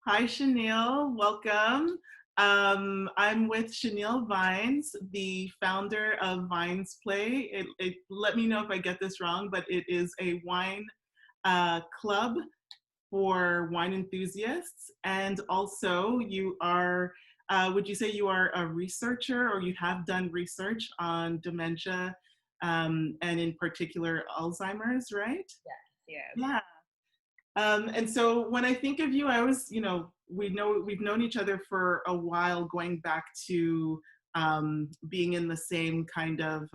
Hi, Chanile. Welcome. I'm with Chanile Vines, the founder of Vinesplay. Let me know if I get this wrong, but it is a wine club for wine enthusiasts. And also, you are, would you say you are a researcher or you have done research on dementia and in particular Alzheimer's, right? Yes. Yeah. And so when I think of you, I always, we've known each other for a while, going back to being in the same kind of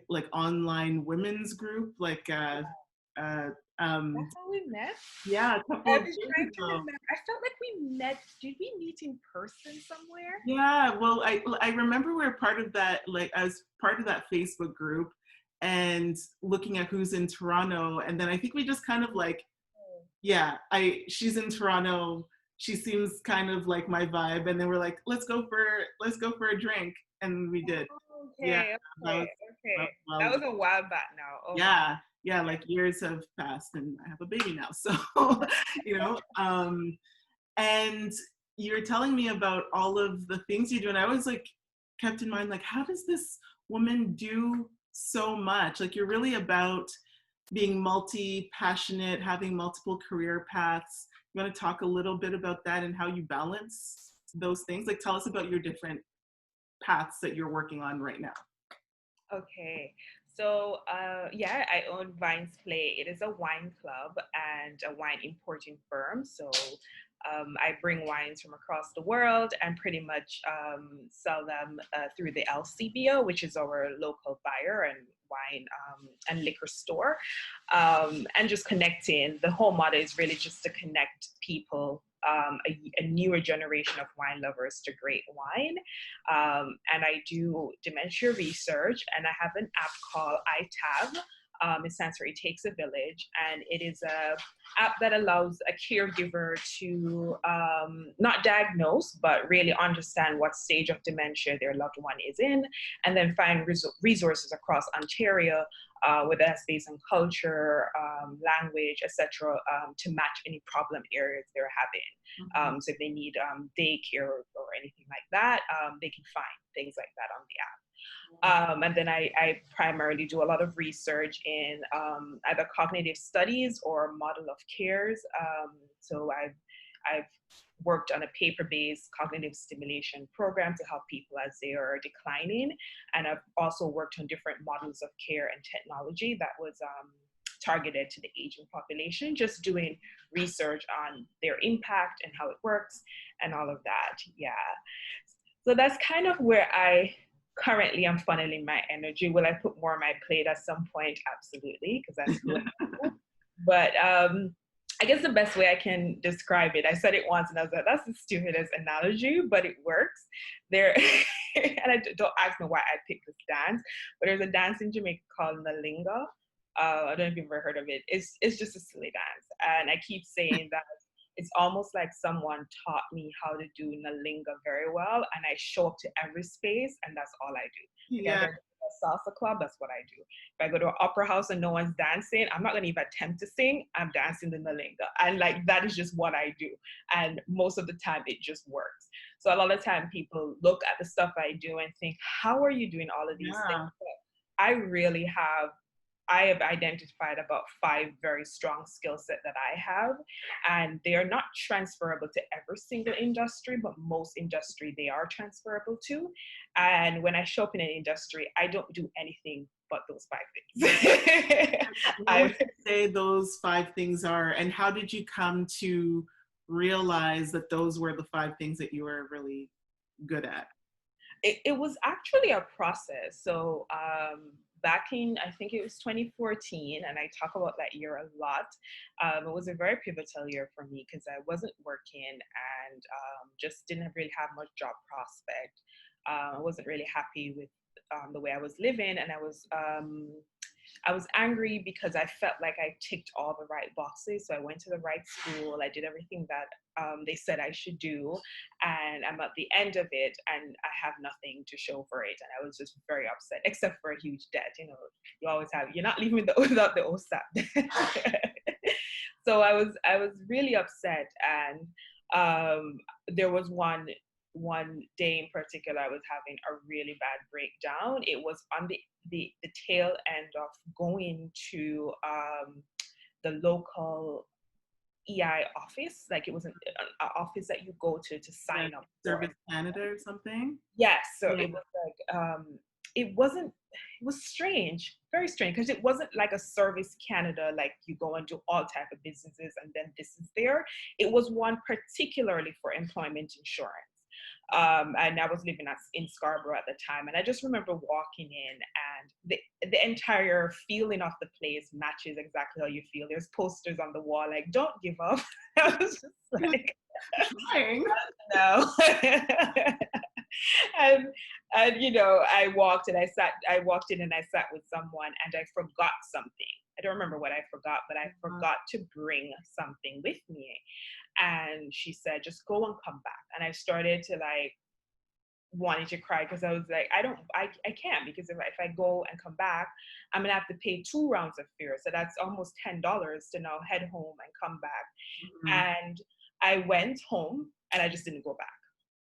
like online women's group, uh, um, That's how we met. yeah, a couple I of was years trying to ago. remember. I felt like we met. Did we meet in person somewhere? Yeah, well, I remember we were part of that, like I was part of that Facebook group and looking at who's in Toronto, and then I think we just kind of like, Oh, yeah, I she's in Toronto. She seems kind of like my vibe, and then we're like, let's go for a drink, and we did. Yeah, okay, that okay, was okay. well That ago. was a while back now. Oh my. Yeah, yeah, like years have passed, and I have a baby now, so you know. And you're telling me about all of the things you do, and I always like kept in mind, like, how does this woman do so much? Like, you're really about being multi-passionate, having multiple career paths. You want to talk a little bit about that and how you balance those things? Like, tell us about your different paths that you're working on right now. Okay. So, yeah, I own Vinesplay. It is a wine club and a wine importing firm. So, I bring wines from across the world and pretty much sell them through the LCBO, which is our local buyer and wine and liquor store. And just connecting. The whole model is really just to connect people, a newer generation of wine lovers to great wine. And I do dementia research, and I have an app called iTav. It stands for It Takes a Village, and it is a app that allows a caregiver to not diagnose, but really understand what stage of dementia their loved one is in, and then find resources across Ontario, whether that's based on culture, language, etc., to match any problem areas they're having. Mhm. So if they need daycare or anything like that, they can find things like that on the app. And then I primarily do a lot of research in either cognitive studies or model of cares. So I've worked on a paper-based cognitive stimulation program to help people as they are declining, and I've also worked on different models of care and technology that was targeted to the aging population, just doing research on their impact and how it works and all of that. Yeah. So that's kind of where I currently am funneling my energy. Will I put more on my plate at some point? Absolutely, because that's who I am. But I guess the best way I can describe it, I said it once and I was like, that's the stupidest analogy, but it works. There, and don't ask me why I picked this dance, but there's a dance in Jamaica called Nalinga. I don't know if you've ever heard of it. It's just a silly dance. And I keep saying that it's almost like someone taught me how to do Nalinga very well, and I show up to every space, and that's all I do. Like if Yeah, I go to a salsa club, that's what I do. If I go to an opera house and no one's dancing, I'm not gonna even attempt to sing. I'm dancing the Nalinga, and like that is just what I do. And most of the time, it just works. So a lot of time, people look at the stuff I do and think, "How are you doing all of these things?" yeah. But I have identified about 5 very strong skill set that I have, and they are not transferable to every single industry, but most industry they are transferable to. And when I show up in an industry, I don't do anything but those 5 things. What would I you say those five things are, and how did you come to realize that those were the five things that you were really good at? it was actually a process. So back in, I think it was 2014, and I talk about that year a lot. It was a very pivotal year for me because I wasn't working and just didn't really have much job prospect. I wasn't really happy with the way I was living, and I was angry because I felt like I ticked all the right boxes. So I went to the right school. I did everything that they said I should do. And I'm at the end of it and I have nothing to show for it. And I was just very upset, except for a huge debt. You know, you always have, you're not leaving without the OSAP. So I was really upset, and there was one day in particular I was having a really bad breakdown. It was on the tail end of going to the local EI office. Like, it was an office that you go to Yeah, sign up for. Service Canada or something. Yes, so Yeah. it was like it wasn't it was strange, very strange, because it wasn't like a Service Canada, like you go and do all type of businesses and then this is there. It was one particularly for employment insurance. And I was living in Scarborough at the time, and I just remember walking in, and the entire feeling of the place matches exactly how you feel. There's posters on the wall like "Don't give up." I was just like, Trying. no. and I walked and I walked in and I sat with someone, and I forgot something. I don't remember what I forgot, but I forgot to bring something with me. And she said, just go and come back. And I started to like wanting to cry, because I was like, I can't, because if I go and come back, I'm gonna have to pay 2 rounds of fare. So that's almost $10 to now head home and come back. Mhm. And I went home and I just didn't go back.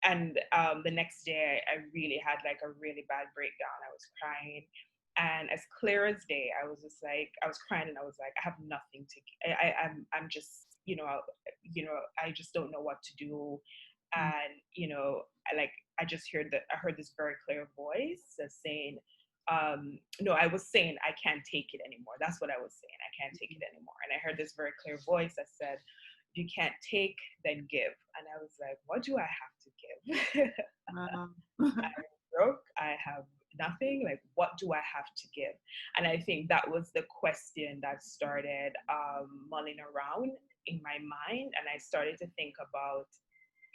And the next day, I really had like a really bad breakdown. I was crying, and as clear as day, I was just like, I was crying, and I was like, I have nothing to. I'm just, I just don't know what to do, and I just I heard this very clear voice that's saying, no, I was saying I can't take it anymore. That's what I was saying. I can't take it anymore. And I heard this very clear voice that said, you can't take, then give. And I was like, what do I have to give? Um, I'm broke. I have nothing. Like, what do I have to give? And I think that was the question that started mulling around in my mind. And I started to think about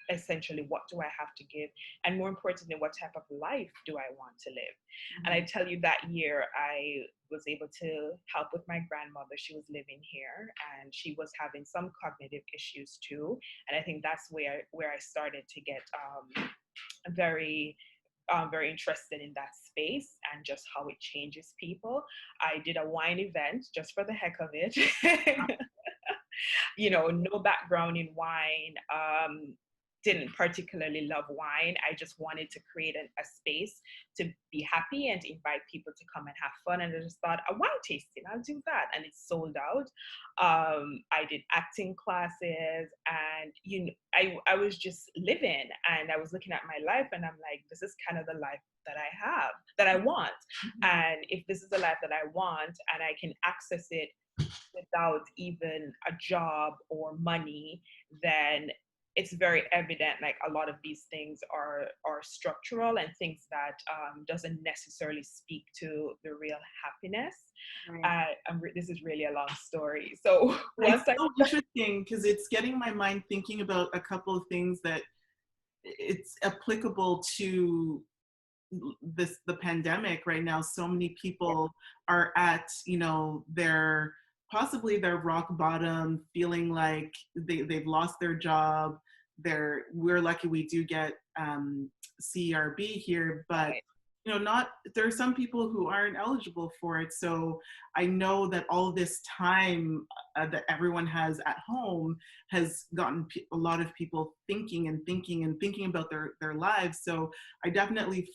essentially, what do I have to give? And more importantly, what type of life do I want to live? And I tell you, that year I was able to help with my grandmother. She was living here, and she was having some cognitive issues too. And I think that's where I started to get very very interested in that space and just how it changes people. I did a wine event just for the heck of it. No background in wine. Didn't particularly love wine. I just wanted to create a space to be happy and to invite people to come and have fun. And I just thought, a wine tasting, I'll do that. And it sold out. I did acting classes, and I was just living, and I was looking at my life, and I'm like, this is kind of the life that I have, that I want. And if this is the life that I want, and I can access it without even a job or money, then it's very evident like a lot of these things are structural and things that doesn't necessarily speak to the real happiness. right. This is really a long story. So It's so interesting because it's getting my mind thinking about a couple of things that it's applicable to the pandemic right now. So many people are at their possibly their rock bottom, feeling like they've lost their job. We're lucky we do get CRB here, but not, there are some people who aren't eligible for it. So I know that all this time that everyone has at home has gotten a lot of people thinking and thinking and thinking about their lives. So I definitely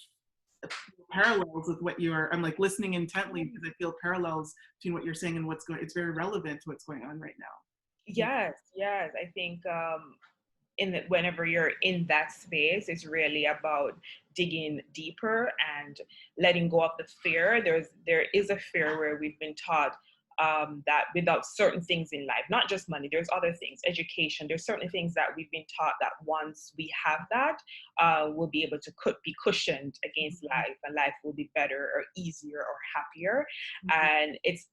parallels with what I'm like listening intently, because I feel parallels between what you're saying and it's very relevant to what's going on right now. yes, I think whenever you're in that space, it's really about digging deeper and letting go of the fear. There is a fear where we've been taught that without certain things in life, not just money, there's other things, education, there's certain things that we've been taught that once we have that, we'll be able to be cushioned against life, and life will be better or easier or happier. And it's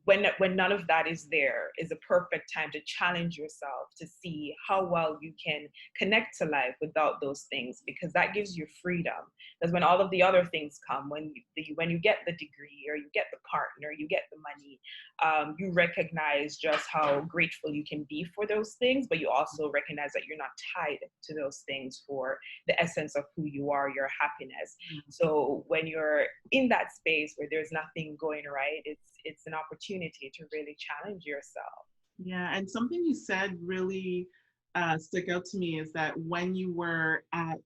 when none of that is there, is a perfect time to challenge yourself to see how well you can connect to life without those things, because that gives you freedom. Because when all of the other things come, when you get the degree, or you get the partner, you get the money, you recognize just how grateful you can be for those things, but you also recognize that you're not tied to those things for the essence of who you are, your happiness. So when you're in that space where there's nothing going right, it's an opportunity to really challenge yourself. Yeah, and something you said really stuck out to me is that when you were at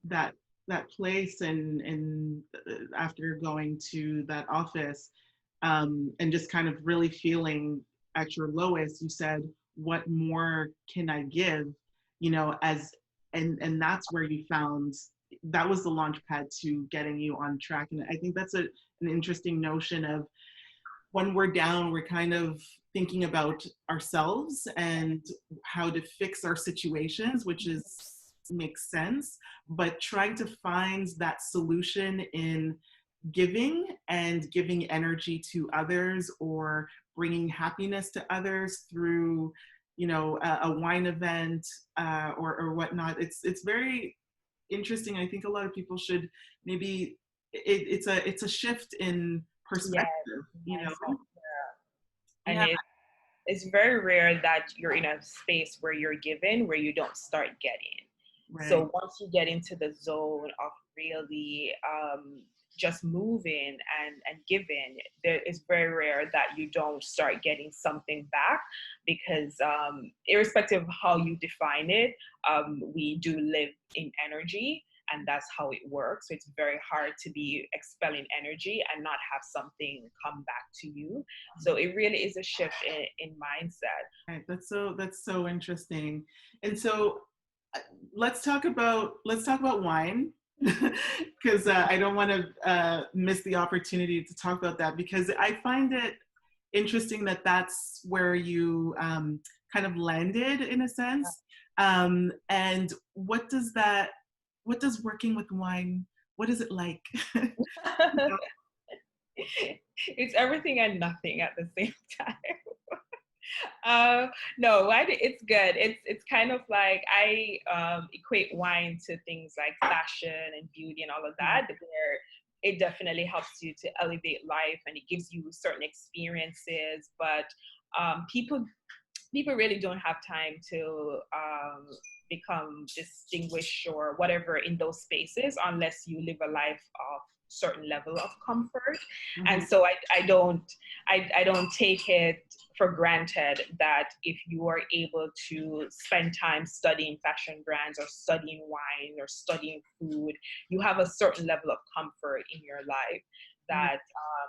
that that place and after going to that office and just kind of really feeling at your lowest, you said, "What more can I give?" You know, as and that's where you found that was the launch pad to getting you on track. And I think that's an interesting notion of when we're down, we're kind of thinking about ourselves and how to fix our situations, which is makes sense, but trying to find that solution in giving and giving energy to others or bringing happiness to others through, you know, a wine event or whatnot. It's very interesting. I think a lot of people should maybe it's a shift in Yes, perspective, you know. mindset. And Yeah, it's very rare that you're in a space where you're given, where you don't start getting. right. So once you get into the zone of really just moving and giving, there is very rare that you don't start getting something back because irrespective of how you define it, we do live in energy and that's how it works. So it's very hard to be expelling energy and not have something come back to you. So it really is a shift in mindset. Right. That's so interesting. And so uh, let's talk about wine because I don't want to miss the opportunity to talk about that because I find it interesting that that's where you kind of landed in a sense. And what does working with wine, what is it like? It's everything and nothing at the same time. Uh, no, it's good. It's kind of like I equate wine to things like fashion and beauty and all of that, where it definitely helps you to elevate life and it gives you certain experiences. But people really don't have time to become distinguished or whatever in those spaces unless you live a life of certain level of comfort. And Mhm. so I don't take it for granted that if you are able to spend time studying fashion brands or studying wine or studying food, you have a certain level of comfort in your life Yeah. that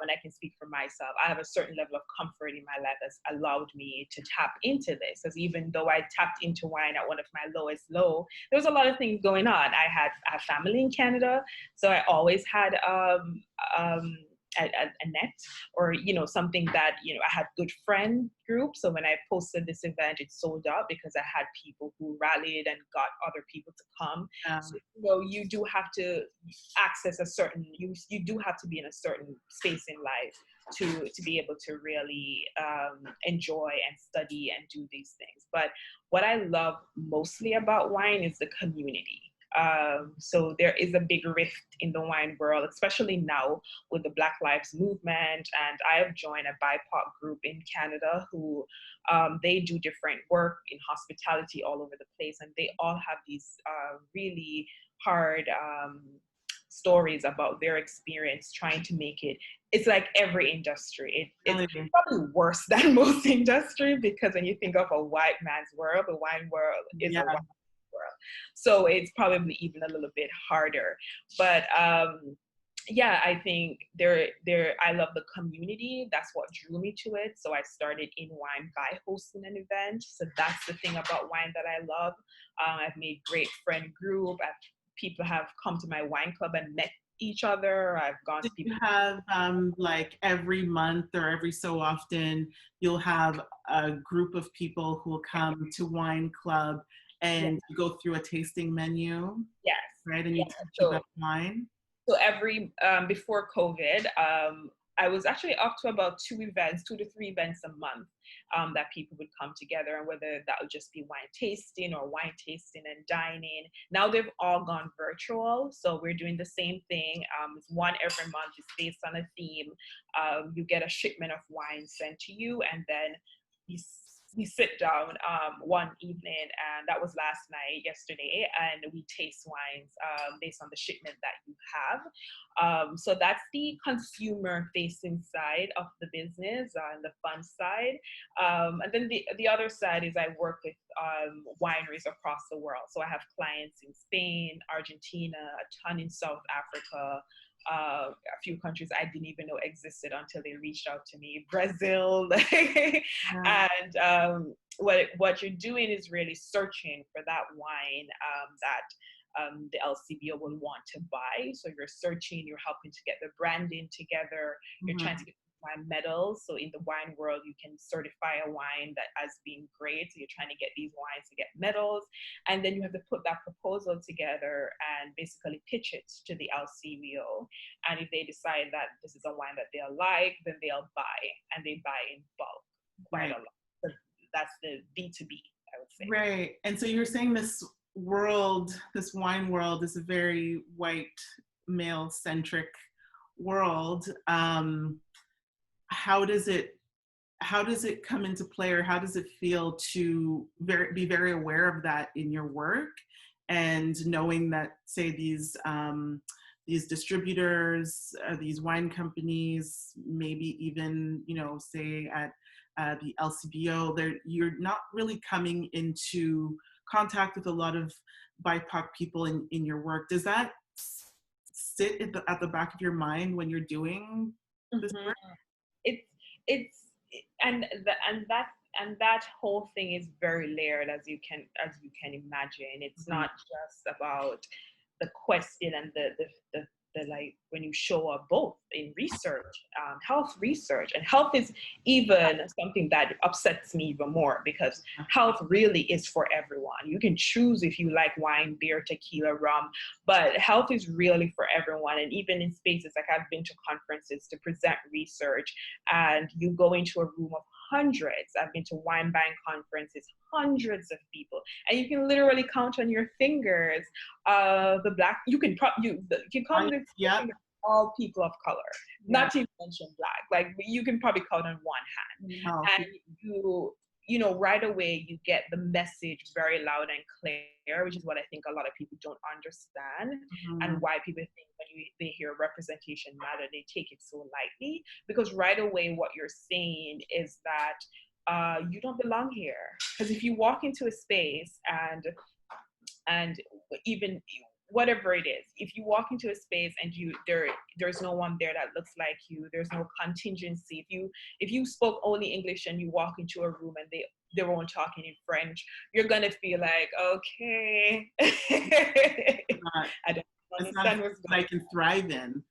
and I can speak for myself, I have a certain level of comfort in my life that's allowed me to tap into this. Because even though I tapped into wine at one of my lowest low, there was a lot of things going on. I had family in Canada, so I always had um, a net or something that I had good friend group. So when I posted this event, it sold out because I had people who rallied and got other people to come. So you do have to access a certain you do have to be in a certain space in life to be able to really enjoy and study and do these things. But what I love mostly about wine is the community. So there is a big rift in the wine world, especially now with the Black Lives Movement. And I have joined a BIPOC group in Canada who they do different work in hospitality all over the place. And they all have these really hard stories about their experience trying to make it. It's like every industry. It's Really? probably worse than most industry because when you think of a white man's world, the wine world is a Yeah. white world. So it's probably even a little bit harder. But yeah, I think there I love the community. That's what drew me to it. So I started in wine by hosting an event. So that's the thing about wine that I love. I've made great friend group. People have come to my wine club and met each other. I've gone to Did you people. have like every month or every so often you'll have a group of people who will come to wine club Yeah, and you go through a tasting menu, yes. right? And you Yeah. teach So about wine. So every before COVID, I was actually up to about 2 to 3 events a month that people would come together, and whether that would just be wine tasting or wine tasting and dining. Now they've all gone virtual, so we're doing the same thing. It's one every month. It's based on a theme. You get a shipment of wine sent to you, and then you we sit down one evening, and that was yesterday, and we taste wines based on the shipment that you have. So that's the consumer facing side of the business and the fun side. And then the other side is I work with wineries across the world. So I have clients in Spain, Argentina, a ton in South Africa, a few countries I didn't even know existed until they reached out to me, Brazil. And what you're doing is really searching for that wine that the LCBO will want to buy. So you're searching, you're helping to get the branding together, you're trying to get wine medals. So in the wine world, you can certify a wine that as being great. So you're trying to get these wines to get medals. And then you have to put that proposal together and basically pitch it to the LCBO. And if they decide that this is a wine that they'll like, then they'll buy, and they buy in bulk quite a lot. So that's the B2B, I would say. Right. And so you're saying this wine world is a very white, male-centric world. How does it come into play, or how does it feel to be very aware of that in your work, and knowing that, say, these distributors, these wine companies, maybe even, say at the LCBO, you're not really coming into contact with a lot of BIPOC people in your work. Does that sit at the back of your mind when you're doing this work? That whole thing is very layered, as you can imagine. It's not just about the question and the like when you show up both in research, health research, and health is even something that upsets me even more, because health really is for everyone. You can choose if you like wine, beer, tequila, rum, but health is really for everyone. And even in spaces, like I've been to conferences to present research, and you go into a room of hundreds. I've been to wine buying conferences, hundreds of people, and you can literally count on your fingers the black. You can count all people of color, not to even mention black. Like you can probably count on one hand, and you right away you get the message very loud and clear, which is what I think a lot of people don't understand, and why people think when they hear representation matter, they take it so lightly, because right away what you're saying is that you don't belong here. Because if you walk into a space and even whatever it is, if you walk into a space and there's no one there that looks like you, there's no contingency. If you spoke only English and you walk into a room and they won't talking in French, you're gonna feel like, okay, I don't understand what's going on. I can thrive in,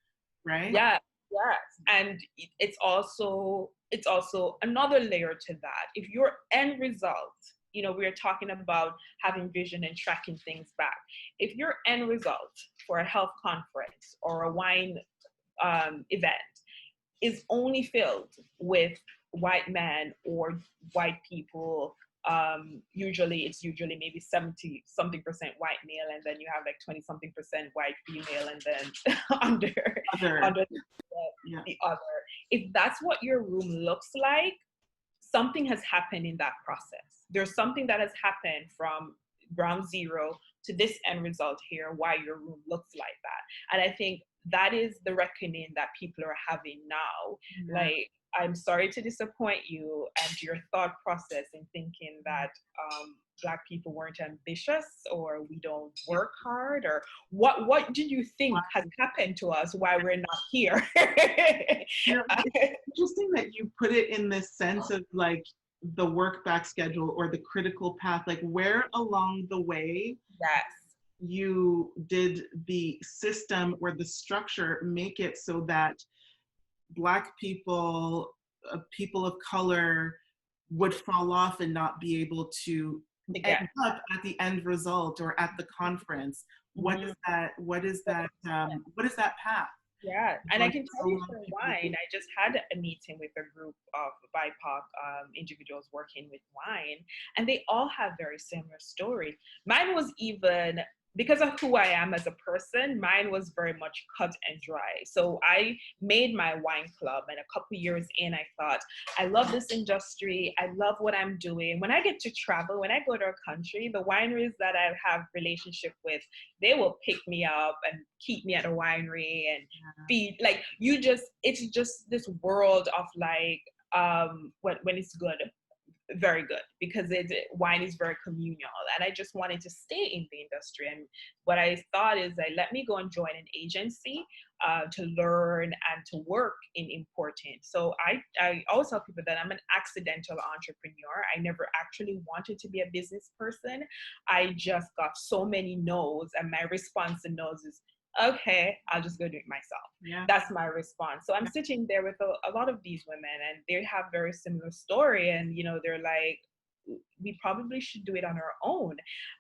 right? Yeah, yes. And it's also another layer to that. If your end result, we are talking about having vision and tracking things back. If your end result for a health conference or a wine event is only filled with white men or white people, usually maybe 70-something% white male, and then you have like 20-something% white female, and then under the other. If that's what your room looks like, something has happened in that process. There's something that has happened from ground zero to this end result here, why your room looks like that. And I think that is the reckoning that people are having now. Like, I'm sorry to disappoint you and your thought process in thinking that Black people weren't ambitious, or we don't work hard, or what did you think has happened to us why we're not here? It's interesting that you put it in this sense of like the work back schedule or the critical path, like where along the way you did the system or the structure make it so that Black people, people of color would fall off and not be able to end up at the end result or at the conference. What is that? What is that path? Yeah, and I can tell you for wine, I just had a meeting with a group of BIPOC individuals working with wine, and they all have very similar stories. Mine was even because of who I am as a person, mine was very much cut and dry. So I made my wine club, and a couple years in, I thought, I love this industry. I love what I'm doing. When I get to travel, when I go to a country, the wineries that I have relationship with, they will pick me up and keep me at a winery and feed. Like it's just this world of like, when it's good, very good, because wine is very communal, and I just wanted to stay in the industry. And what I thought is that let me go and join an agency to learn and to work in importing. So I always tell people that I'm an accidental entrepreneur. I never actually wanted to be a business person. I just got so many no's, and my response to no's is, okay, I'll just go do it myself. Yeah. That's my response. So I'm sitting there with a lot of these women, and they have very similar story. And, they're like, we probably should do it on our own.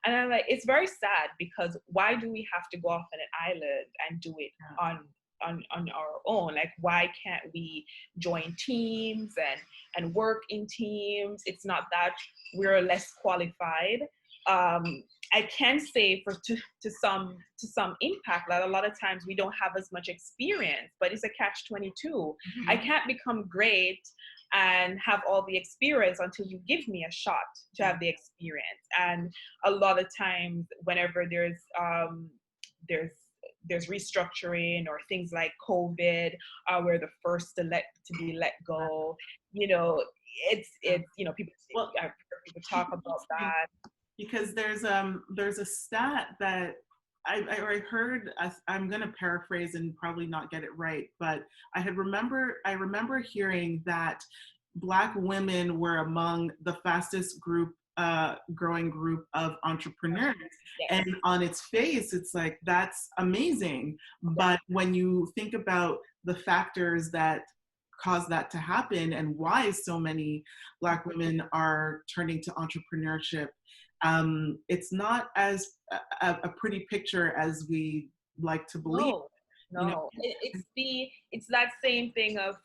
And I'm like, it's very sad, because why do we have to go off on an island and do it on our own? Like, why can't we join teams and work in teams? It's not that we're less qualified. I can say to some impact that a lot of times we don't have as much experience, but it's a catch-22. Mm-hmm. I can't become great and have all the experience until you give me a shot to have the experience. And a lot of times, whenever there's restructuring or things like COVID, we're the first to be let go. It's people talk about that. Because there's a stat that I heard, I'm going to paraphrase and probably not get it right, but I remember hearing that Black women were among the fastest growing group of entrepreneurs. Yes. And on its face, it's like, that's amazing. But when you think about the factors that cause that to happen and why so many Black women are turning to entrepreneurship, it's not as a pretty picture as we like to believe. No. It's that same thing of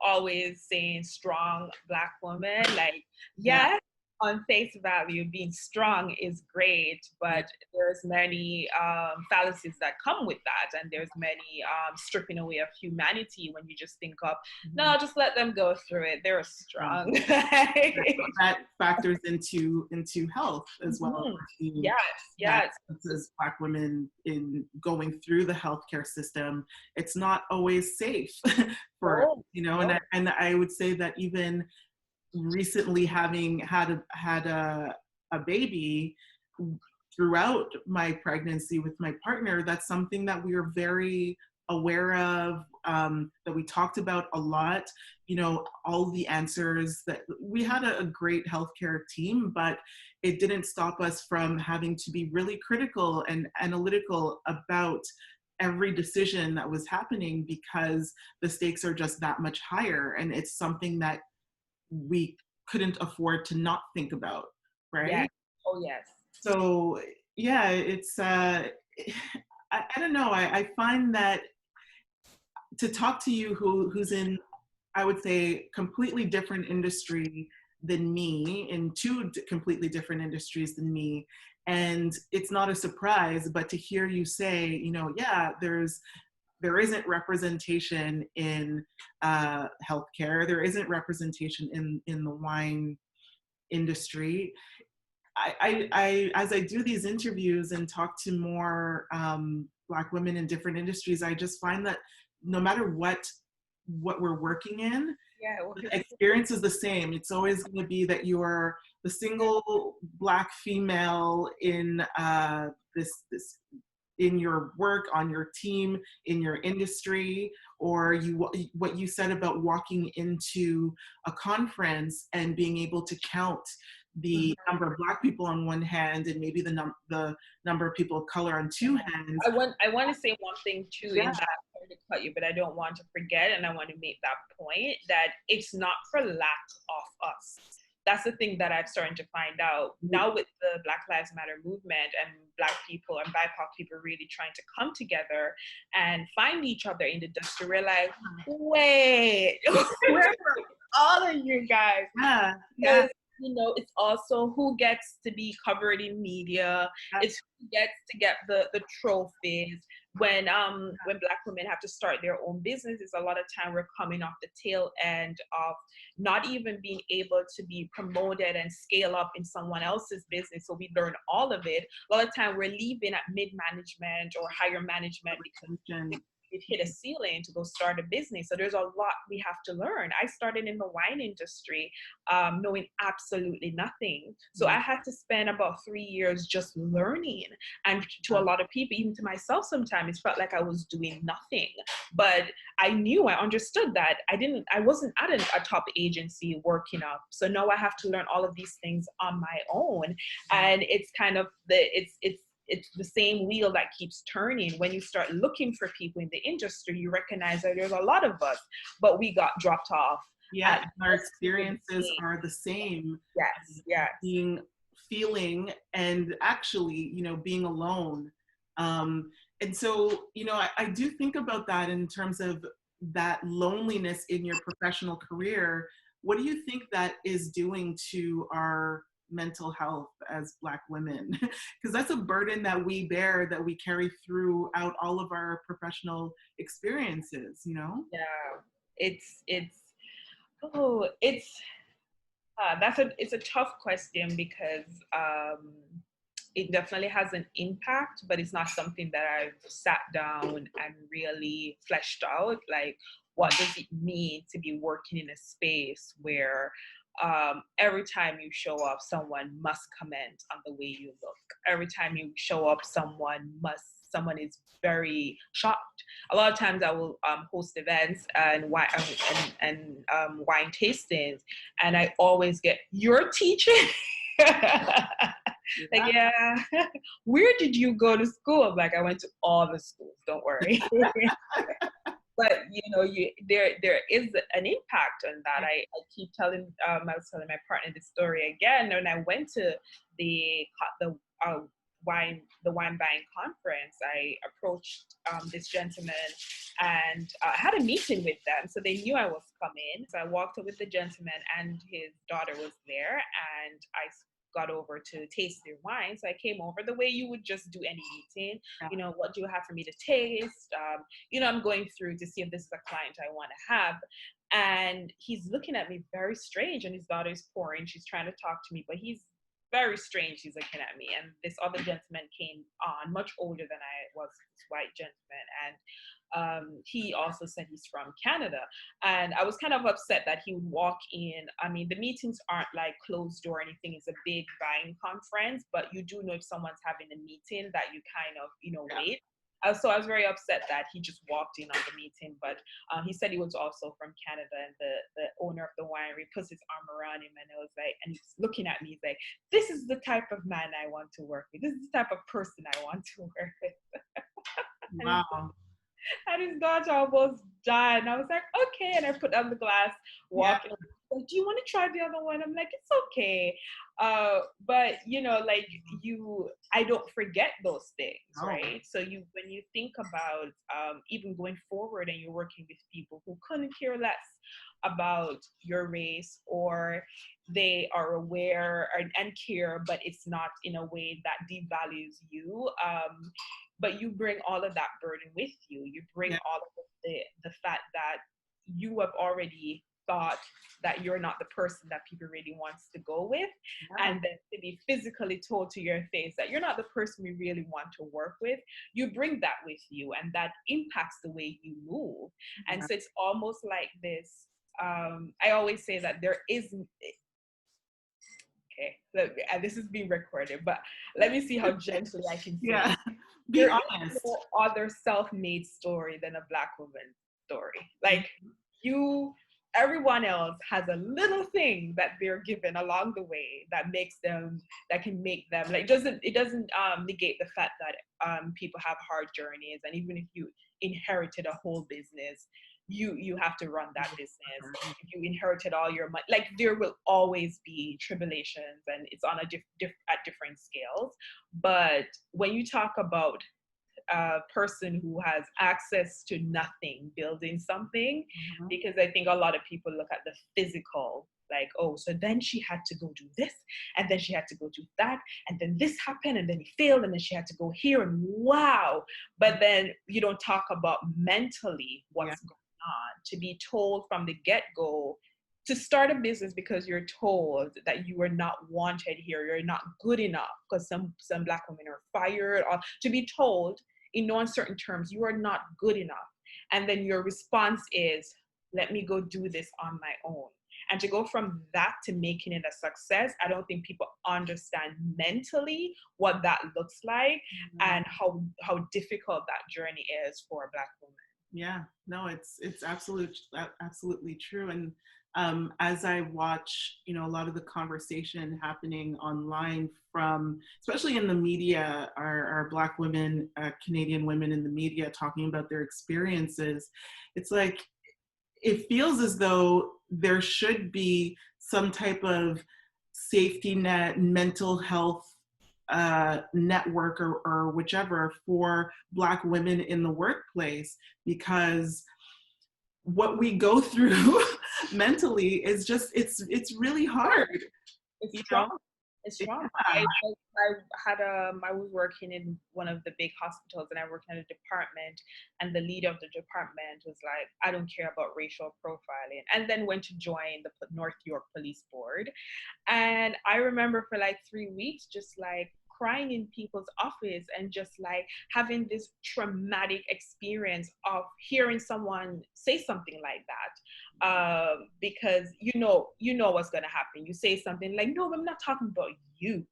always saying strong Black woman. Like, yes, on face value, being strong is great, but there's many fallacies that come with that, and there's many stripping away of humanity when you just think of, no, just let them go through it. They're strong. That factors into health as well. Mm-hmm. Yes. As Black women in going through the healthcare system, it's not always safe for and I would say that even recently, having had a baby, throughout my pregnancy with my partner, that's something that we are very aware of, that we talked about a lot. All the answers that we had a great healthcare team, but it didn't stop us from having to be really critical and analytical about every decision that was happening, because the stakes are just that much higher, and it's something that we couldn't afford to not think about, right? Yes. Oh, yes. So yeah, it's I don't know. I find that to talk to you, who's in, I would say, completely different industry than me, in two completely different industries than me, and it's not a surprise, but to hear you say, there isn't representation in healthcare. There isn't representation in the wine industry. I as I do these interviews and talk to more Black women in different industries, I just find that no matter what we're working in, the experience is the same. It's always going to be that you're the single Black female in this in your work, on your team, in your industry, or what you said about walking into a conference and being able to count the number of Black people on one hand and maybe the number of people of color on two hands. I want to say one thing too, in that, sorry to cut you, but I don't want to forget, and I want to make that point, that it's not for lack of us. That's the thing that I'm starting to find out now with the Black Lives Matter movement, and Black people and BIPOC people really trying to come together and find each other in the industry. We're like, wait, where are all of you guys? Yeah. you know, it's also who gets to be covered in media. It's who gets to get the trophies. When Black women have to start their own businesses, a lot of time we're coming off the tail end of not even being able to be promoted and scale up in someone else's business. So we learn all of it. A lot of time we're leaving at mid-management or higher management because we've hit a ceiling to go start a business. So there's a lot we have to learn. I started in the wine industry knowing absolutely nothing. So I had to spend about 3 years just learning. And to a lot of people, even to myself sometimes, it felt like I was doing nothing. But I understood that I wasn't at a top agency working up. So now I have to learn all of these things on my own. And it's kind of it's the same wheel that keeps turning. When you start looking for people in the industry, you recognize that there's a lot of us, but we got dropped off. Yeah, our experiences are the same. Yes. Feeling and actually, you know, being alone. And so, you know, I do think about that in terms of that loneliness in your professional career. What do you think that is doing to our mental health as Black women? Because that's a burden that we bear, that we carry throughout all of our professional experiences, you know? Yeah, it's it's a tough question because it definitely has an impact, but it's not something that I've sat down and really fleshed out. Like, what does it mean to be working in a space where every time you show up, someone must comment on the way you look. Every time you show up, someone is very shocked. A lot of times I will host events and wine tastings, and I always get, "You're teaching?" Like, yeah. Where did you go to school? I'm like, I went to all the schools, don't worry. But you know, there is an impact on that. I keep telling I was telling my partner this story again. When I went to the wine buying conference, I approached this gentleman and had a meeting with them, so they knew I was coming. So I walked up with the gentleman, and his daughter was there, and I got over to taste their wine. So I came over the way you would just do any meeting. You know, what do you have for me to taste? You know, I'm going through to see if this is a client I want to have. And he's looking at me very strange, and his daughter's pouring. She's trying to talk to me, but he's very strange. He's looking at me. And this other gentleman came on, much older than I was, this white gentleman. And he also said he's from Canada. And I was kind of upset that he would walk in. I mean, the meetings aren't like closed door or anything. It's a big buying conference, but you do know if someone's having a meeting that you kind of, you know, wait. So I was very upset that he just walked in on the meeting, but he said he was also from Canada, and the owner of the winery puts his arm around him, and I was like, and he's looking at me, he's like, "This is the type of man I want to work with. This is the type of person I want to work with." Wow. And his daughter almost died, and I was like, okay. And I put down the glass, walking. Like, do you want to try the other one? I'm like, it's okay. But you know, like I don't forget those things, right? So when you think about even going forward, and you're working with people who couldn't care less about your race, or they are aware and care, but it's not in a way that devalues you. But you bring all of that burden with you. You bring all of the fact that you have already thought that you're not the person that people really wants to go with, and then to be physically told to your face that you're not the person we really want to work with. You bring that with you, and that impacts the way you move. And so it's almost like this. I always say that there isn't. Okay, and this is being recorded, but let me see how gently I can say it. Be honest. Is no other self-made story than a Black woman's story. Like, everyone else has a little thing that they're given along the way that can make them, like, it doesn't negate the fact that people have hard journeys, and even if you inherited a whole business, you have to run that business. If you inherited all your money, like, there will always be tribulations, and it's on at different scales. But when you talk about a person who has access to nothing building something, because I think a lot of people look at the physical Like, oh, so then she had to go do this, and then she had to go do that, and then this happened, and then he failed, and then she had to go here, and wow. But then you don't talk about mentally what's going on. To be told from the get-go to start a business because you're told that you are not wanted here, you're not good enough, because some Black women are fired, or to be told in no uncertain terms you are not good enough, and then your response is, let me go do this on my own. And to go from that to making it a success, I don't think people understand mentally what that looks like, and how difficult that journey is for Black women. Yeah, no, it's absolutely true. And as I watch, a lot of the conversation happening online from, especially in the media, our Black women, Canadian women in the media talking about their experiences, it's like, it feels as though there should be some type of safety net, mental health network or whichever for Black women in the workplace, because what we go through mentally is just, it's really hard. It's strong. It's strong. Yeah. I was working in one of the big hospitals, and I worked in a department, and the leader of the department was like, I don't care about racial profiling, and then went to join the North York Police Board. And I remember for like 3 weeks, just like crying in people's office, and just like having this traumatic experience of hearing someone say something like that, because you know what's gonna happen. You say something like, no, I'm not talking about you.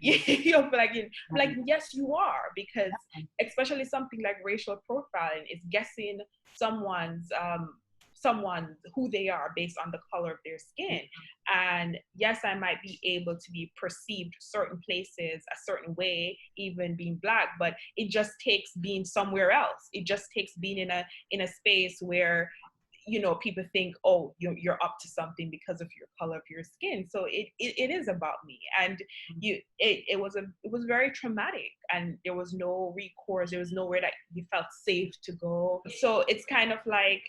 Like, yes, you are, because especially something like racial profiling is guessing someone who they are based on the color of their skin. And yes, I might be able to be perceived certain places a certain way, even being Black, but it just takes being somewhere else. It just takes being in a space where people think, oh, you're up to something because of your color of your skin. So it is about me. And it was very traumatic, and there was no recourse. There was nowhere that you felt safe to go. So it's kind of like,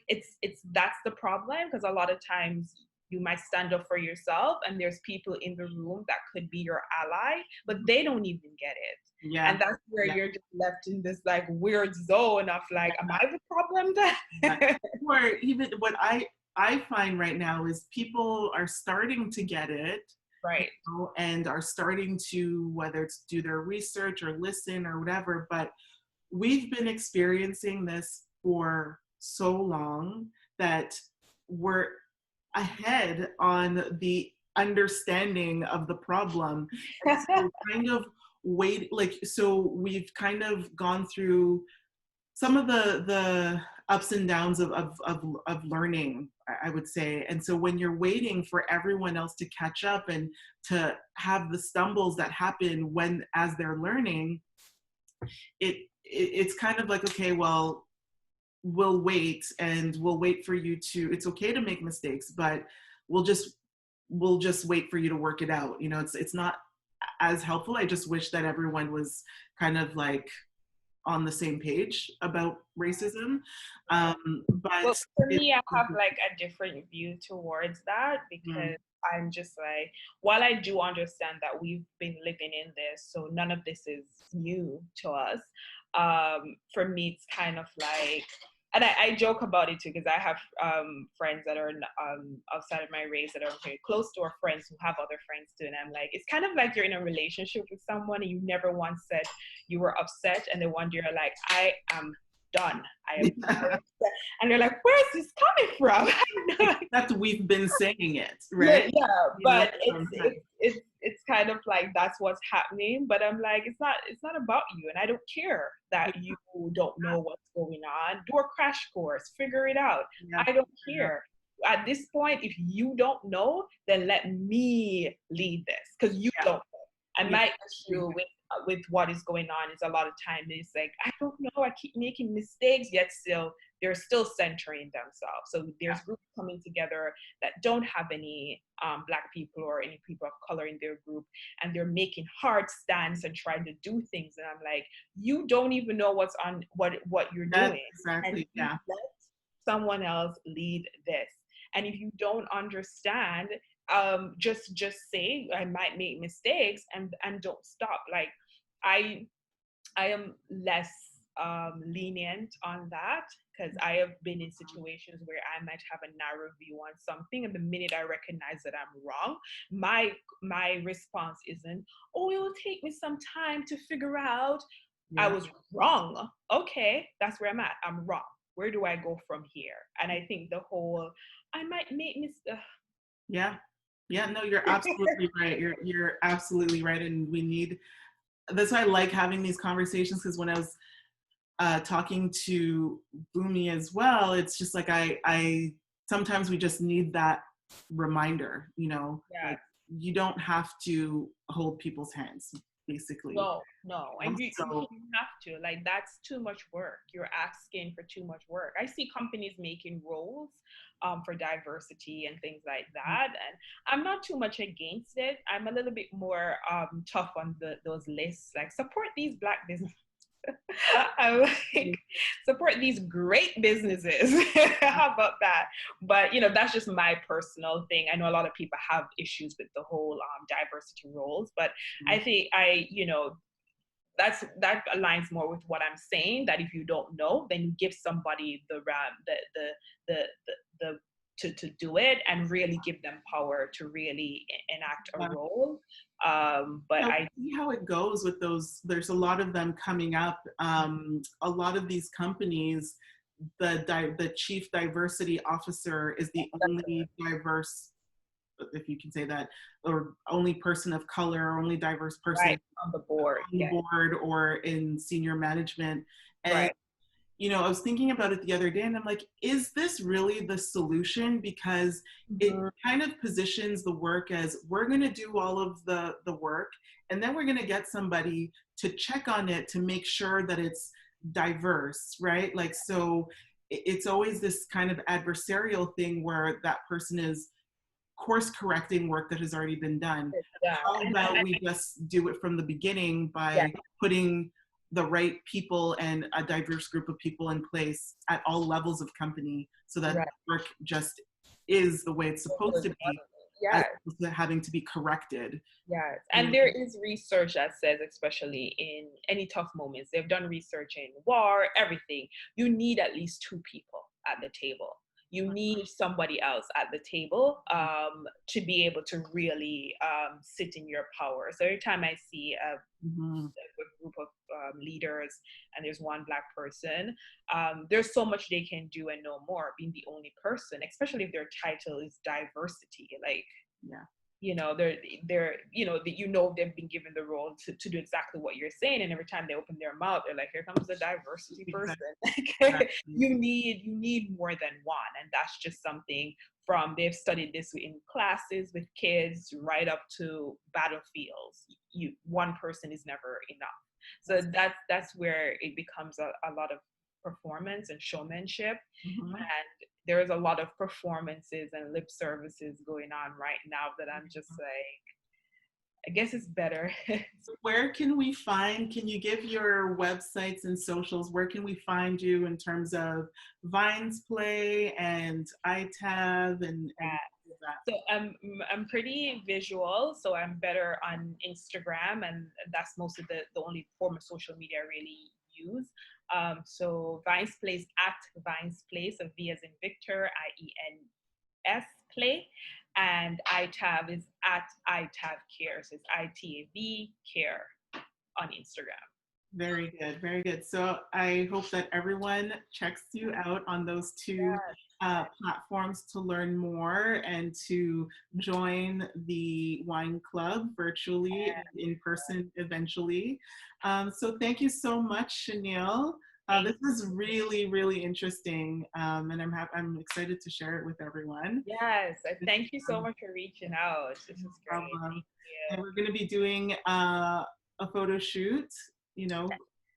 that's the problem, because a lot of times you might stand up for yourself, and there's people in the room that could be your ally, but they don't even get it. Yeah. And that's where you're just left in this like weird zone of like, am I the problem then? Or even what I find right now is people are starting to get it, right? And are starting to, whether it's do their research or listen or whatever, but we've been experiencing this for so long that we're ahead on the understanding of the problem. And so kind of so we've kind of gone through some of the ups and downs of learning, I would say. And so when you're waiting for everyone else to catch up and to have the stumbles that happen as they're learning, it's kind of like, okay, well, we'll wait for you to, it's okay to make mistakes, but we'll just wait for you to work it out. It's not as helpful. I just wish that everyone was kind of like on the same page about racism. But for me, I have like a different view towards that, because I'm just like, while I do understand that we've been living in this, so none of this is new to us. For me, it's kind of like, and I joke about it too, because I have friends that are outside of my race that are very close to, or friends who have other friends too. And I'm like, it's kind of like you're in a relationship with someone and you never once said you were upset, and then one day you're like, I am done. I am upset. And they're like, where is this coming from? Except we've been saying it, right? Yeah, but it's kind of like that's what's happening. But I'm like, it's not about you, and I don't care that you don't know what's going on. Do a crash course, figure it out. I don't care. At this point, if you don't know, then let me lead this, because you don't know. And my issue with what is going on is a lot of time it's like, I don't know, I keep making mistakes, yet still they're still centering themselves. So there's groups coming together that don't have any Black people or any people of color in their group, and they're making hard stands and trying to do things, and I'm like, you don't even know what's on what you're doing. Exactly. And let someone else lead this. And if you don't understand, Just say I might make mistakes, and don't stop. Like I I am less lenient on that, because I have been in situations where I might have a narrow view on something, and the minute I recognize that I'm wrong, my response isn't, "Oh, it will take me some time to figure out." I Yeah. was wrong. Okay, that's where I'm at. I'm wrong. Where do I go from here? And I think the whole I might make mistakes. Yeah. Yeah, no, you're absolutely right. You're absolutely right. And we need, that's why I like having these conversations, because when I was talking to Boomy as well, it's just like I sometimes we just need that reminder, Yeah. like you don't have to hold people's hands, basically. No, no, and you So shouldn't have to. Like, that's too much work. You're asking for too much work. I see companies making roles for diversity and things like that, and I'm not too much against it. I'm a little bit more tough on those lists. Like, support these Black businesses. I'm like, support these great businesses. How about that? But that's just my personal thing. I know a lot of people have issues with the whole diversity roles, but I think that aligns more with what I'm saying. That if you don't know, then you give somebody the to do it, and really give them power to really enact a role. But I see how it goes with those. There's a lot of them coming up. A lot of these companies, the chief diversity officer is the only diverse, if you can say that, or only person of color, or only diverse person right on the board. on the Yeah. board or in senior management. And Right. I was thinking about it the other day, and I'm like, is this really the solution? Because it Mhm. kind of positions the work as, we're going to do all of the work, and then we're going to get somebody to check on it to make sure that it's diverse, right? Like, so it's always this kind of adversarial thing where that person is course correcting work that has already been done. Yeah. How about we just do it from the beginning Yeah. by putting the right people and a diverse group of people in place at all levels of company, so that Right. work just is the way it's supposed to be, as Yeah. opposed to having to be corrected. Yes, and there is research that says, especially in any tough moments, they've done research in war, everything. You need at least two people at the table. You need somebody else at the table to be able to really sit in your power. So every time I see Mm-hmm. a group of leaders and there's one Black person, there's so much they can do and no more, being the only person, especially if their title is diversity. Like, Yeah. they're they've been given the role to do exactly what you're saying, and every time they open their mouth, they're like, here comes the diversity person. Like, Exactly. you need more than one, and that's just something from, they've studied this in classes with kids right up to battlefields. One person is never enough. So that's where it becomes a lot of performance and showmanship. Mm-hmm. And there's a lot of performances and lip services going on right now that I'm just like, I guess it's better. Where can we find, can you give your websites and socials? Where can we find you in terms of Vinesplay and iTav and that? So I'm pretty visual, so I'm better on Instagram, and that's mostly the only form of social media I really use. So Vinesplay is at Vinesplay, so V as in Victor, IENS Play, and iTav is at iTav Care, so it's ITAV Care on Instagram. Very good, very good. So I hope that everyone checks you out on those two platforms to learn more and to join the wine club virtually and in person eventually. So thank you so much, Chanile. This was really, really interesting, and I'm excited to share it with everyone. Yes, thank you so much for reaching out. This is great. Problem. Thank And you. we're going to be doing a photo shoot,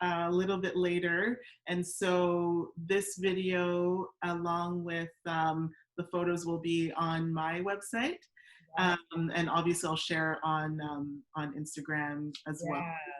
a little bit later. And so this video, along with the photos, will be on my website. And obviously I'll share on Instagram as well. Yeah.